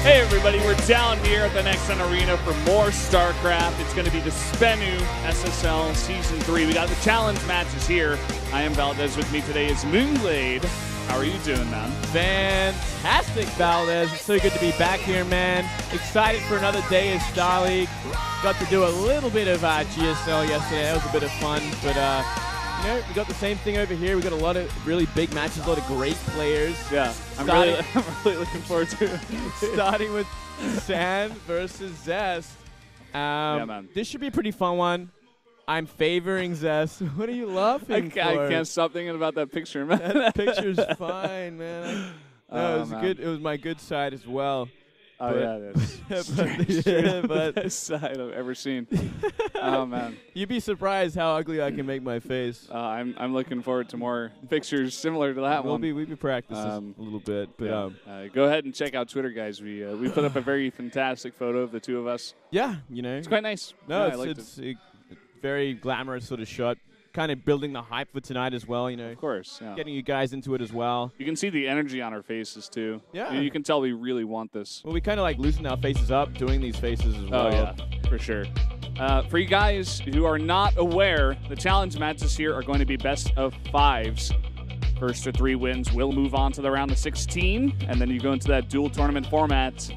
Hey everybody, we're down here at the Next-Gen Arena for more Starcraft. It's going to be the SBENU SSL Season 3. We got the challenge matches here. I am Valdez. With me today is Moonglade. How are you doing, man? Fantastic, Valdez. It's so good to be back here, man. Excited for another day of Star League. Got to do a little bit of GSL yesterday. That was a bit of fun, but you know, we got the same thing over here. We got a lot of really big matches, a lot of great players. Yeah, I'm really looking forward to it. Starting with San versus Zest. Yeah, man. This should be a pretty fun one. I'm favoring Zest. What are you laughing for? I can't stop thinking about that picture, man. That picture's fine, man. No, it was good. It was my good side as well. Oh, but, yeah, it is. But best side I've ever seen. Oh, man. You'd be surprised how ugly I can make my face. I'm looking forward to more pictures similar to that one. We'll be practicing a little bit. But yeah. Go ahead and check out Twitter, guys. We put up a very fantastic photo of the two of us. Yeah, you know. It's quite nice. No, yeah, it's a very glamorous sort of shot. Kind of building the hype for tonight as well, you know. Of course, yeah. Getting you guys into it as well. You can see the energy on our faces, too. Yeah. You can tell we really want this. Well, we kind of like loosen our faces up doing these faces as well. Oh, yeah, for sure. For you guys who are not aware, the challenge matches here are going to be best of 5s. First to 3 wins will move on to the round of 16, and then you go into that dual tournament format.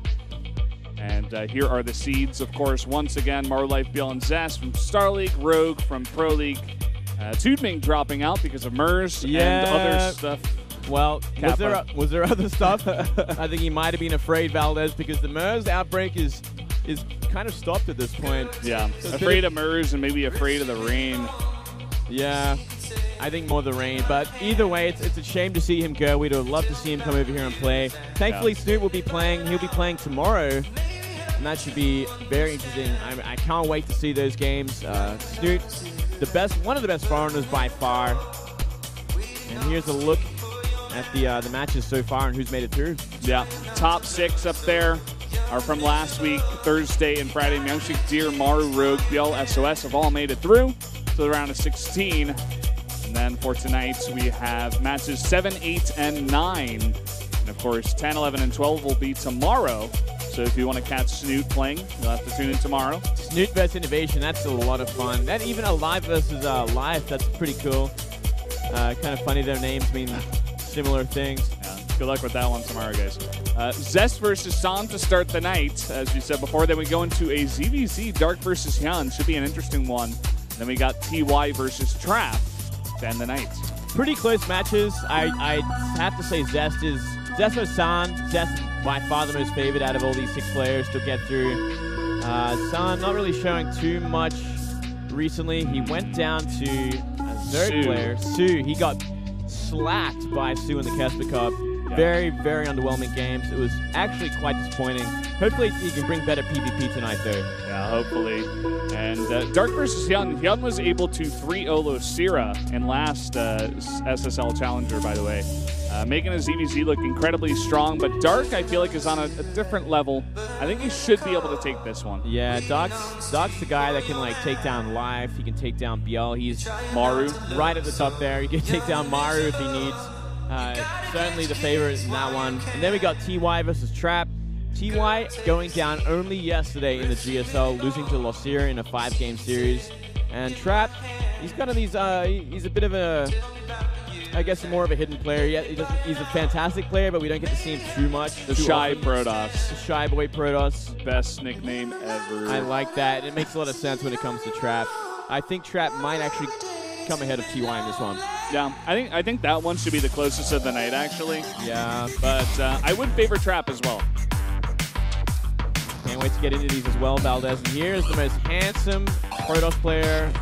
And here are the seeds, of course. Once again, Marlife, Biel, and Zest from Star League, Rogue from Pro League. Tudming dropping out because of MERS and other stuff. Well, was there other stuff? I think he might have been afraid, Valdez, because the MERS outbreak is kind of stopped at this point. Yeah, so afraid of MERS and maybe afraid of the rain. Yeah, I think more the rain. But either way, it's a shame to see him go. We'd have loved to see him come over here and play. Thankfully, Snoot will be playing. He'll be playing tomorrow, and that should be very interesting. I can't wait to see those games. Snoot, one of the best foreigners by far. And here's a look at the matches so far and who's made it through. Yeah, top 6 up there are from last week, Thursday and Friday. Myungshik, Deer, Maru, Rogue, Biel, SOS have all made it through to the round of 16. And then for tonight, we have matches 7, 8, and 9. And of course, 10, 11, and 12 will be tomorrow. So if you want to catch Snoot playing, you'll have to tune in tomorrow. Snoot versus Innovation, that's a lot of fun. That even a live versus live, that's pretty cool. Kind of funny their names mean similar things. Yeah, good luck with that one tomorrow, guys. Zest versus San to start the night, as we said before. Then we go into a ZVZ Dark versus Hyun. Should be an interesting one. And then we got TY versus Trap to end the night. Pretty close matches. I have to say Zest or San. Zest by far the most favored out of all these 6 players to get through. San not really showing too much recently. He went down to a third player, Sue. He got slapped by Sue in the Casper Cup. Yeah. Very, very underwhelming games. It was actually quite disappointing. Hopefully he can bring better PvP tonight, though. Yeah, hopefully. And Dark versus Hyun. Hyun was able to 3-0 Losira in last SSL Challenger, by the way. Making his ZVZ look incredibly strong, but Dark, I feel like, is on a different level. I think he should be able to take this one. Yeah, Dark's the guy that can, like, take down Life. He can take down Biel. He's Maru right at the top there. He can take down Maru if he needs. Certainly the favorite in that one. And then we got TY versus Trap. TY going down only yesterday in the GSL, losing to Losira in a 5-game series. And Trap, he's kind of he's a bit of a, I guess, more of a hidden player. He's a fantastic player, but we don't get to see him too much. The Shy Protoss. The Shy Boy Protoss. Best nickname ever. I like that. It makes a lot of sense when it comes to Trap. I think Trap might actually come ahead of TY in this one. Yeah, I think that one should be the closest of the night, actually. Yeah. But I would favor Trap as well. Can't wait to get into these as well, Valdez. And here's the most handsome Protoss player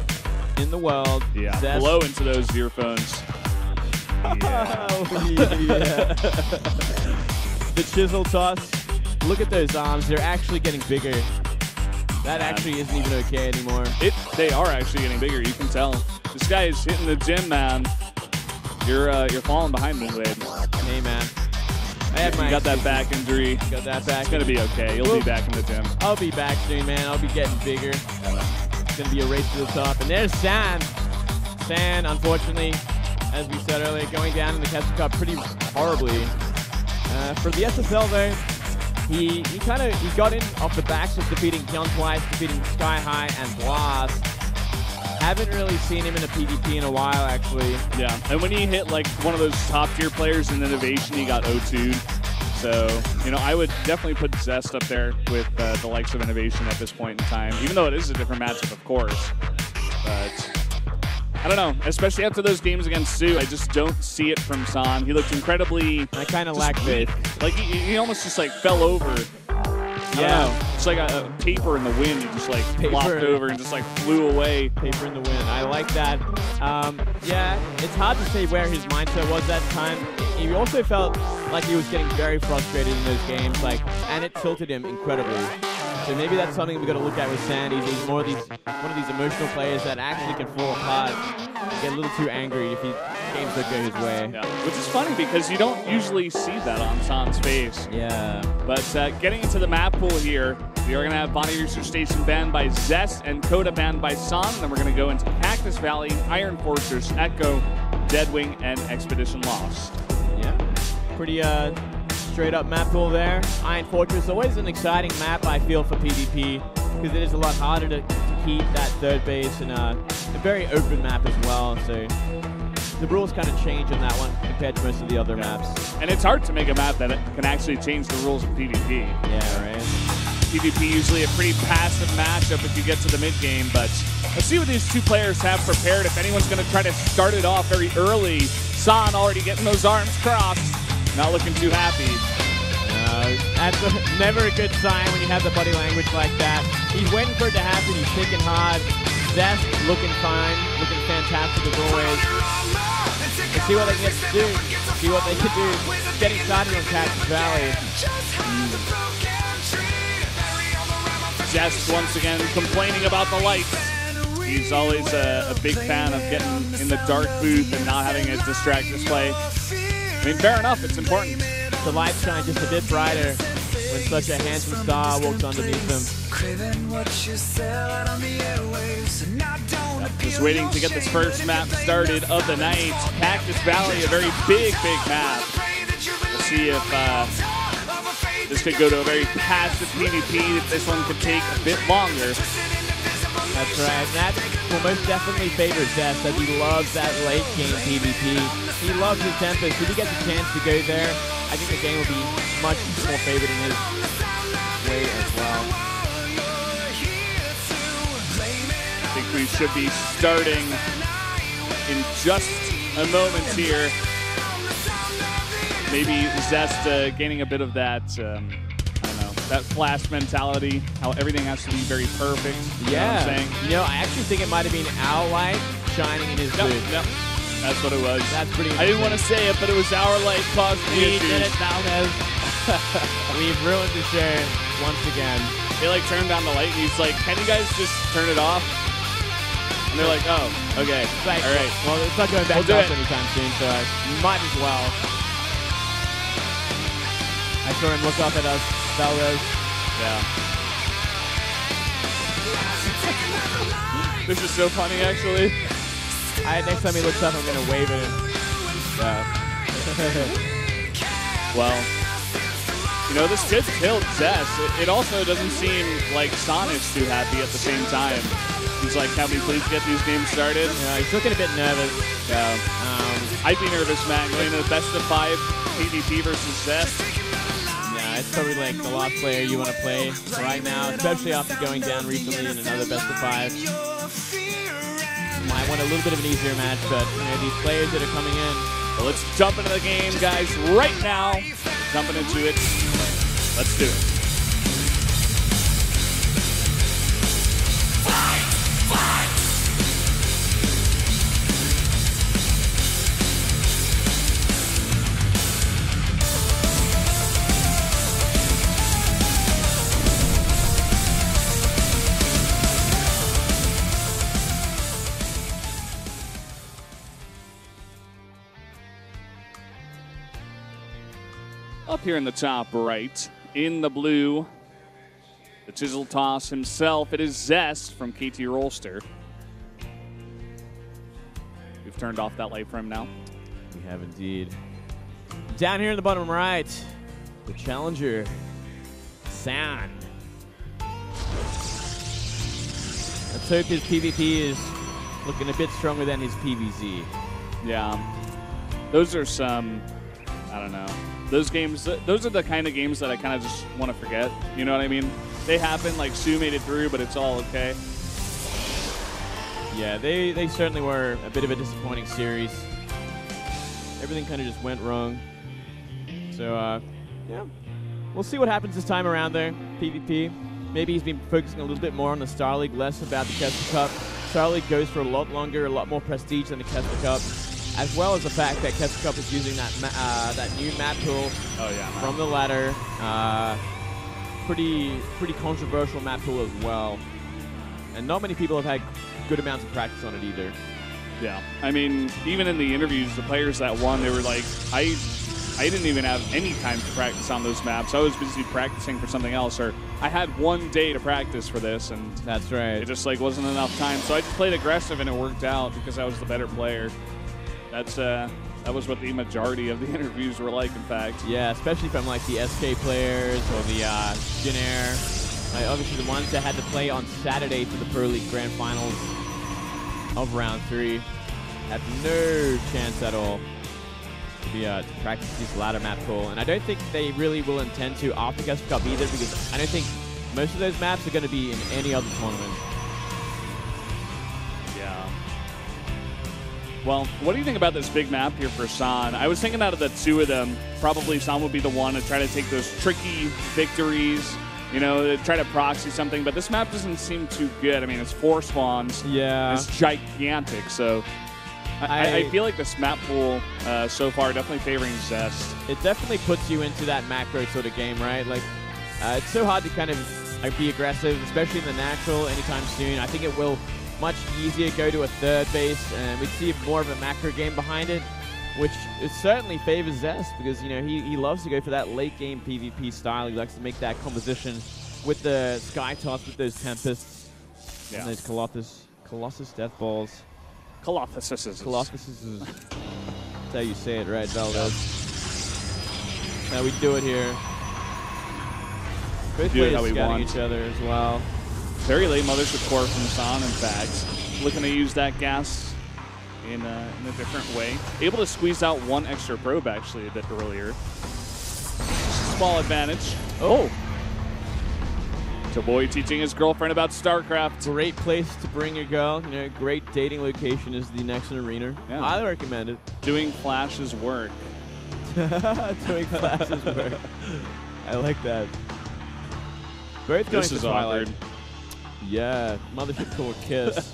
in the world. Yeah, Zest. blow into those earphones. Yeah. Oh, yeah. The chisel toss. Look at those arms. They're actually getting bigger. That actually isn't even okay anymore. They are actually getting bigger. You can tell. This guy is hitting the gym, man. You're falling behind me, Wade. Hey, man. You got that back injury. Got that back. It's going to be okay. You'll be back in the gym. I'll be back soon, man. I'll be getting bigger. It's going to be a race to the top. And there's San. San, unfortunately, as we said earlier, going down in the Casper Cup pretty horribly. For the SSL, though, he got in off the backs of defeating Pion twice, defeating Sky High and Blast. Haven't really seen him in a PvP in a while, actually. Yeah, and when he hit like one of those top tier players in Innovation, he got O2'd. So, you know, I would definitely put Zest up there with the likes of Innovation at this point in time, even though it is a different matchup, of course. But I don't know, especially after those games against Sue, I just don't see it from San. He looked incredibly... I kind of lack faith. Like, he almost just, like, fell over. Yeah. It's like a paper in the wind. He just, like, flopped over and just, like, flew away. Paper in the wind. I like that. Yeah, it's hard to say where his mindset was that time. He also felt like he was getting very frustrated in those games, like, and it tilted him incredibly. So maybe that's something we got to look at with Sandy. He's more of one of these emotional players that actually can fall apart and get a little too angry if games don't go his way. Yeah, which is funny because you don't usually see that on San's face. Yeah. But getting into the map pool here, we are going to have Bonnie Rooster Station banned by Zest and Coda banned by San. And then we're going to go into Cactus Valley, Iron Fortress, Echo, Deadwing, and Expedition Lost. Yeah, pretty straight up map pool there. Iron Fortress, always an exciting map, I feel, for PvP, because it is a lot harder to keep that third base and a very open map as well. So the rules kind of change on that one compared to most of the other maps. And it's hard to make a map that can actually change the rules of PvP. Yeah, right. PvP usually a pretty passive matchup if you get to the mid game, but let's see what these two players have prepared. If anyone's going to try to start it off very early, San already getting those arms crossed. Not looking too happy. That's never a good sign when you have the body language like that. He's waiting for it to happen. He's thinking hard. Zest looking fine, looking fantastic as always. Let's see what they can get to do. See what they can do. Getting started on Cactus Valley. Zest once again complaining about the lights. He's always a big fan of getting in the dark booth and not having a distract display. I mean, fair enough, it's important. The lights shine just a bit brighter when such a handsome star walks underneath them. Just waiting to get this first map started of the night. Cactus Valley, a very big map. We'll see if this could go to a very passive PvP. If this one could take a bit longer. That's right. That will most definitely favor Zest, as he loves that late game PvP. He loves his tempo. So if he gets a chance to go there, I think the game will be much more favored in his way as well. I think we should be starting in just a moment here. Maybe Zest gaining a bit of that, I don't know, that flash mentality, how everything has to be very perfect. Yeah. You know what I'm saying? You know, I actually think it might have been our light shining in his booth. Yep. That's what it was. That's pretty I didn't want to say it, but it was our light causing the We issues. did it, Valdez. We've ruined the show once again. They like turned down the light and he's like, can you guys just turn it off? And they're like, oh, okay. Like, all right. Well, it's not going back to us anytime soon, so might as well. I saw him look up at us, Valdez. Yeah. This is so funny, actually. Next time he looks up, I'm going to wave at him. Well, you know, this could tilt Zest. It also doesn't seem like San is too happy at the same time. He's like, can we please get these games started? Yeah, he's looking a bit nervous. Yeah. I'd be nervous, man, going into the best of 5 PvP versus Zest. Yeah, it's probably like the last player you want to play right now, especially after going down recently in another best of 5. Might want a little bit of an easier match, but you know, these players that are coming in. Well, let's jump into the game, guys, right now. Jumping into it. Let's do it. Up here in the top right, in the blue, the Chisel Toss himself, it is Zest from KT Rolster. We've turned off that light for him now. We have indeed. Down here in the bottom right, the challenger, San. Let's hope his PvP is looking a bit stronger than his PvZ. Yeah. Those are some, I don't know. Those games, those are the kind of games that I kind of just want to forget. You know what I mean? They happen, like Sue made it through, but it's all okay. Yeah, they certainly were a bit of a disappointing series. Everything kind of just went wrong. So, yeah. We'll see what happens this time around there. PvP. Maybe he's been focusing a little bit more on the Star League, less about the Kessler Cup. Star League goes for a lot longer, a lot more prestige than the Kessler Cup, as well as the fact that Kessler Cup is using that that new map pool from the ladder. Pretty controversial map pool as well. And not many people have had good amounts of practice on it either. Yeah. I mean, even in the interviews, the players that won, they were like, I didn't even have any time to practice on those maps. I was busy practicing for something else, or I had one day to practice for this, and that's right. It just like wasn't enough time. So I just played aggressive, and it worked out because I was the better player. That's that was what the majority of the interviews were like, in fact. Yeah, especially from like the SK players or the Jin Air. Like, obviously the ones that had to play on Saturday for the Pro League Grand Finals of Round 3 had no chance at all to practice this ladder map pool. And I don't think they really will intend to after Kessler Cup either, because I don't think most of those maps are going to be in any other tournament. Yeah. Well, what do you think about this big map here for San? I was thinking out of the two of them, probably San would be the one to try to take those tricky victories, you know, try to proxy something, but this map doesn't seem too good. I mean, it's 4 spawns. Yeah. It's gigantic, so I feel like this map pool so far definitely favoring Zest. It definitely puts you into that macro sort of game, right? Like, it's so hard to kind of be aggressive, especially in the natural anytime soon. I think it will much easier go to a third base, and we'd see more of a macro game behind it, which it certainly favors Zest, because, you know, he loves to go for that late game PvP style. He likes to make that composition with the Sky Toss, with those Tempests, and those Colossus Death Balls. Colossus. That's how you say it, right, Valdez? Now we do it here. Both players scouting each other as well. Very late Mothership Core from San, in fact. Looking to use that gas in a different way. Able to squeeze out one extra probe, actually, a bit earlier. Small advantage. Oh! Boy teaching his girlfriend about Starcraft. Great place to bring your girl. You know, great dating location is the next arena. Yeah. Highly recommend it. Doing Flash's work. Doing Flash's work. I like that. Both going to Twilight. Yeah, Mothership Core kiss.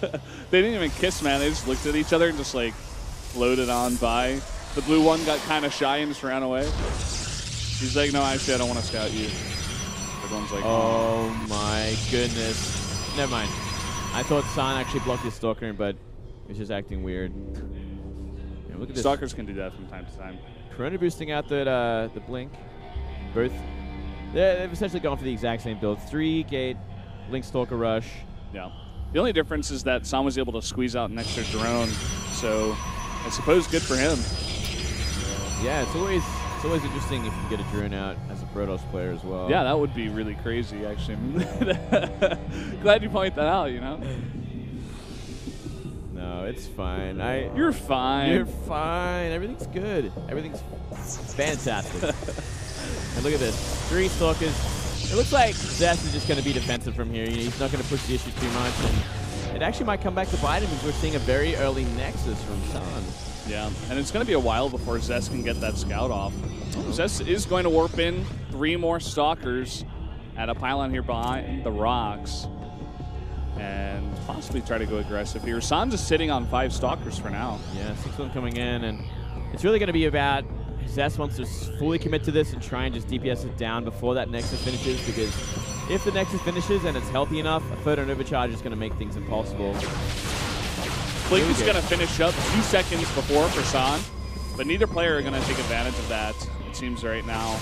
They didn't even kiss, man. They just looked at each other and just like floated on by. The blue one got kind of shy and just ran away. He's like, no, actually, I don't want to scout you. Everyone's like, oh my goodness. Never mind. I thought San actually blocked his Stalker, but he's just acting weird. Yeah, look at this. Stalkers can do that from time to time. Corona boosting out the Blink. Both. They've essentially gone for the exact same build. 3-gate, Blink Stalker Rush. Yeah. The only difference is that San was able to squeeze out an extra drone, so I suppose good for him. Yeah, it's always interesting if you can get a drone out as a Protoss player as well. Yeah, that would be really crazy, actually. Glad you point that out, you know? No, it's fine. You're fine. You're fine. Everything's good. Everything's fantastic. And look at this. 3 Stalkers. It looks like Zest is just going to be defensive from here. You know, he's not going to push the issue too much. And it actually might come back to bite him, because we're seeing a very early Nexus from San. Yeah, and it's going to be a while before Zest can get that scout off. Zest is going to warp in 3 more Stalkers at a pylon here behind the rocks and possibly try to go aggressive here. San's just sitting on 5 Stalkers for now. Yeah, 6 of them coming in, and it's really going to be about Zest wants to fully commit to this and try and just DPS it down before that Nexus finishes, because if the Nexus finishes and it's healthy enough, a photon overcharge is going to make things impossible. Blink is going to finish up 2 seconds before for San, but neither player are going to take advantage of that, it seems right now.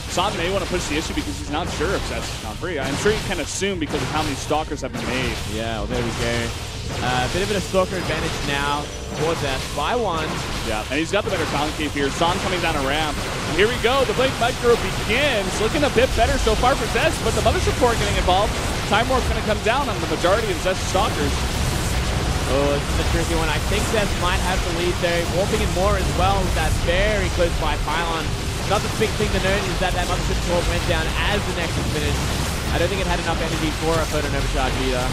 San may want to push the issue because he's not sure if Zest is not free. I'm sure he can assume because of how many Stalkers have been made. Yeah, well, there we go. A bit of a Stalker advantage now for Zest by 1. Yeah, and he's got the better talent cape here. Son coming down a ramp. And here we go. The Blink Micro begins. Looking a bit better so far for Zest, but the Mothership Core getting involved. Time Warp's going to come down on the majority of Zest Stalkers. Oh, this is a tricky one. I think Zest might have the lead there. Warping in more as well with that very close by pylon. Another big thing to note is that Mothership Core went down as the Nexus finished. I don't think it had enough energy for a photon overcharge either.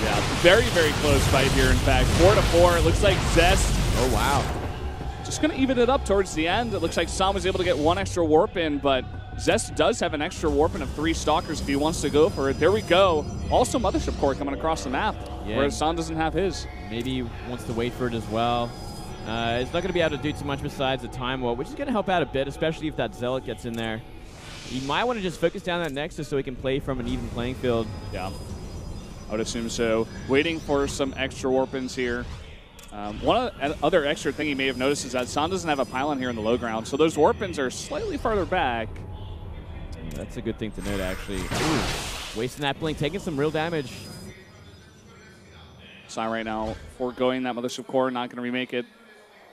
Yeah, very, very close fight here, in fact. 4-4. It looks like Zest. Oh, wow. Just going to even it up towards the end. It looks like Son was able to get 1 extra warp in, but Zest does have an extra warp in of 3 Stalkers if he wants to go for it. There we go. Also, Mothership Core coming across the map, whereas Son doesn't have his. Maybe he wants to wait for it as well. He's not going to be able to do too much besides the time warp, which is going to help out a bit, especially if that Zealot gets in there. He might want to just focus down that Nexus so he can play from an even playing field. Yeah, I would assume so. Waiting for some extra warp-ins here. One other extra thing you may have noticed is that Son doesn't have a pylon here in the low ground, so those warp-ins are slightly farther back. That's a good thing to note, actually. Ooh, wasting that blink, taking some real damage. Son right now foregoing that Mothership Core, not going to remake it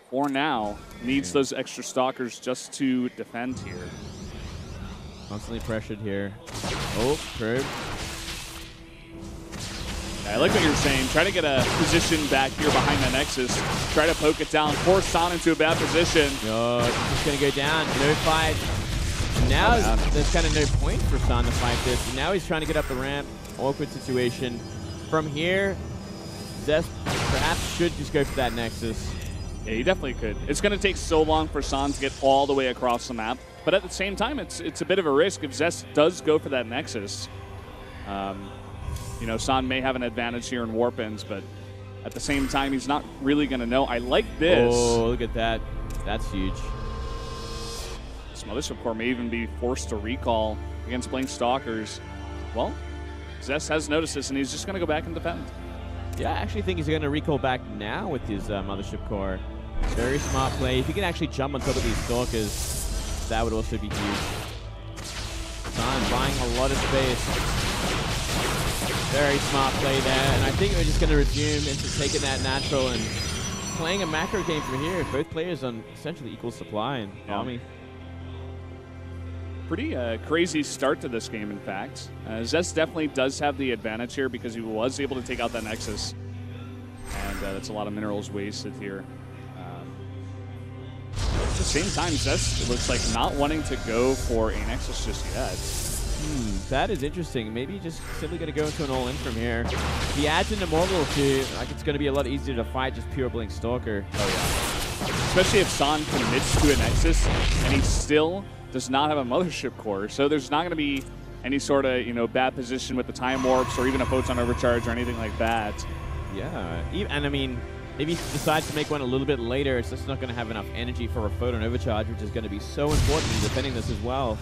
for now. Needs those extra Stalkers just to defend here. Constantly pressured here. Oh, probe. I like what you're saying. Try to get a position back here behind the Nexus. Try to poke it down, force Son into a bad position. Oh, it's just going to go down. No fight. Now there's kind of no point for Son to fight this. And now he's trying to get up the ramp. Awkward situation. From here, Zest perhaps should just go for that Nexus. Yeah, he definitely could. It's going to take so long for Son to get all the way across the map. But at the same time, it's a bit of a risk if Zest does go for that Nexus. You know, Son may have an advantage here in warp-ins, but at the same time, he's not really going to know. I like this. Oh, look at that. That's huge. This Mothership Core may even be forced to recall against Blink Stalkers. Well, Zest has noticed this, and he's just going to go back and defend. Yeah, I actually think he's going to recall back now with his Mothership Core. Very smart play. If he can actually jump on top of these Stalkers, that would also be huge. Son buying a lot of space. Very smart play there, and I think we're just going to resume into taking that natural and playing a macro game from here. Both players on essentially equal supply and army. Pretty crazy start to this game, in fact. Zest definitely does have the advantage here because he was able to take out that Nexus, and that's a lot of minerals wasted here. At the same time, Zest looks like not wanting to go for a Nexus just yet. That is interesting. Maybe just simply going to go into an all-in from here. He adds an Immortal too. Like, it's going to be a lot easier to fight just pure Blink Stalker. Oh, yeah. Especially if Son commits to a Nexus and he still does not have a Mothership Core. So there's not going to be any sort of, you know, bad position with the time warps or even a photon overcharge or anything like that. Yeah. And I mean, if he decides to make one a little bit later, it's just not going to have enough energy for a photon overcharge, which is going to be so important in defending this as well.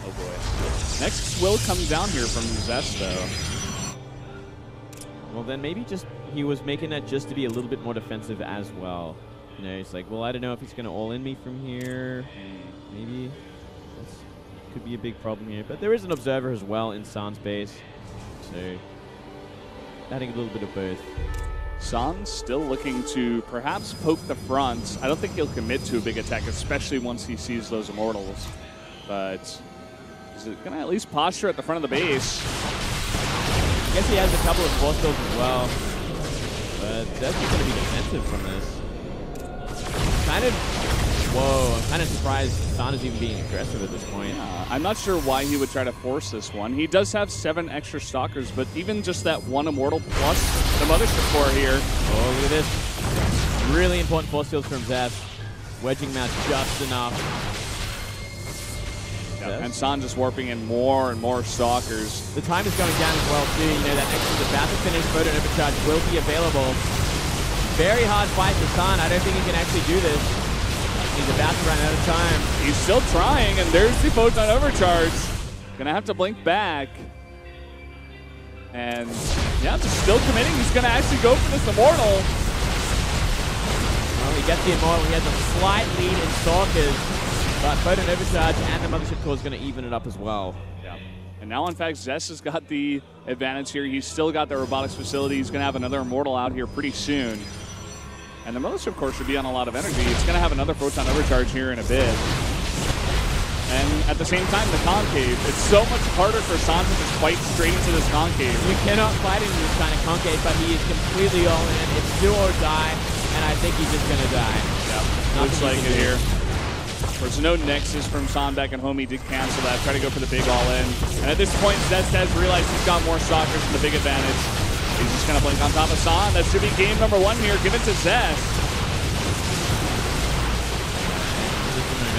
Oh boy. Next will come down here from Zest, though. Well, then maybe just he was making that just to be a little bit more defensive as well. You know, he's like, well, I don't know if he's going to all-in me from here. Maybe. This could be a big problem here. But there is an Observer as well in Son's base. So, adding a little bit of both. Son still looking to perhaps poke the front. I don't think he'll commit to a big attack, especially once he sees those Immortals. But is it going to at least posture at the front of the base? I guess he has a couple of force builds as well. But that's just going to be defensive from this. Kind of, whoa, I'm kind of surprised Son is even being aggressive at this point. I'm not sure why he would try to force this one. He does have 7 extra Stalkers, but even just that 1 Immortal plus the Mothership Core here. Oh, look at this. Really important force fields from Zest. Wedging Match just enough. Yeah, and Son just warping in more and more Stalkers. The time is going down as well, too. You know, that Nexus is about to finish. Photon Overcharge will be available. Very hard fight for Son. I don't think he can actually do this. He's about to run out of time. He's still trying, and there's the Photon Overcharge. Gonna have to blink back. And, yeah, just still committing. He's gonna actually go for this Immortal. Well, he gets the Immortal. He has a slight lead in Stalkers. But Photon Overcharge and the Mothership Core is going to even it up as well. Yeah. And now, in fact, Zest has got the advantage here. He's still got the robotics facility. He's going to have another Immortal out here pretty soon. And the Militia, of course, should be on a lot of energy. It's going to have another Photon Overcharge here in a bit. And at the same time, the Concave. It's so much harder for San to just fight straight into this Concave. You cannot fight into this kind of Concave, but he is completely all in. It's do or die, and I think he's just going to die. Yep, looks like it here. There's no Nexus from San back at home. He did cancel that, try to go for the big all-in. And at this point, Zest has realized he's got more Stalkers and the big advantage. He's just going to blink on top of San. That should be game number 1 here. Give it to Zest.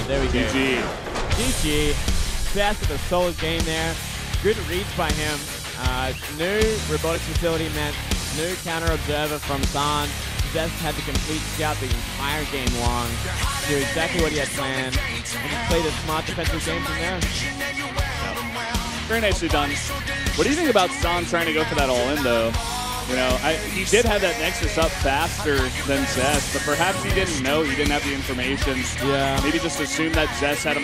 There we go. GG. GG. Zest with a solid game there. Good reads by him. New robotics facility meant new counter observer from San. Zest had to complete scout the entire game long, do exactly what he had planned, and just play the smart defensive game from there. Very nicely done. What do you think about San trying to go for that all-in, though? You know, he did have that Nexus up faster than Zest, but perhaps he didn't know, he didn't have the information. Yeah. Maybe just assumed that Zest had